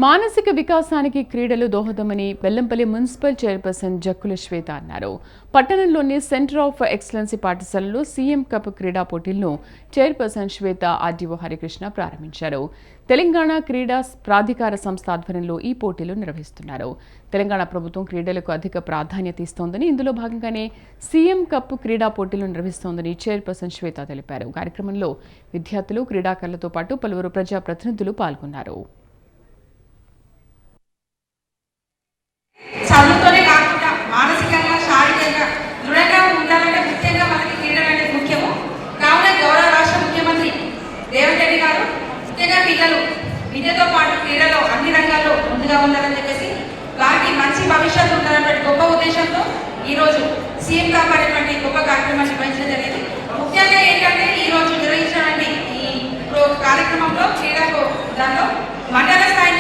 మానసిక వికాసానికి క్రీడలు దోహదమని బెల్లంపల్లి మున్సిపల్ చైర్పర్సన్ జక్కుల శ్వేత అన్నారు. పట్టణంలోని సెంటర్ ఆఫ్ ఎక్సలెన్సీ పాఠశాలలో సీఎం కప్ క్రీడా పోటీలను చైర్పర్సన్ శ్వేత ఆర్డీఓ హరికృష్ణ ప్రారంభించారు. తెలంగాణ క్రీడా ప్రాధికార సంస్థ ఆధ్వర్యంలో ఈ పోటీలు నిర్వహిస్తున్నారు. తెలంగాణ ప్రభుత్వం క్రీడలకు అధిక ప్రాధాన్యత ఇస్తోందని, ఇందులో భాగంగానే సీఎం కప్ క్రీడా పోటీలు నిర్వహిస్తోందని చైర్పర్సన్ శ్వేత తెలిపారు. కార్యక్రమంలో విద్యార్థులు, క్రీడాకారులతో పాటు పలువురు ప్రజాప్రతినిధులు పాల్గొన్నారు. చదువుతోనే కాకుండా మానసికంగా, శారీరకంగా దృఢంగా ఉండాలంటే ముఖ్యంగా మనకి క్రీడలు అనేది ముఖ్యము. కావున గౌరవ రాష్ట్ర ముఖ్యమంత్రి రేవంత్ రెడ్డి గారు ముఖ్యంగా పిల్లలు విద్యతో పాటు క్రీడలో అన్ని రంగాల్లో ముందుగా ఉండాలని చెప్పేసి వారికి మంచి భవిష్యత్తు ఉండాలన్నటువంటి గొప్ప ఉద్దేశంతో ఈరోజు సీఎం కప్ అనేటువంటి గొప్ప కార్యక్రమాన్ని నిర్వహించడం జరిగింది. ముఖ్యంగా ఏంటంటే ఈరోజు నిర్వహించినటువంటి ఈ కార్యక్రమంలో క్రీడకు దానిలో మండల స్థాయి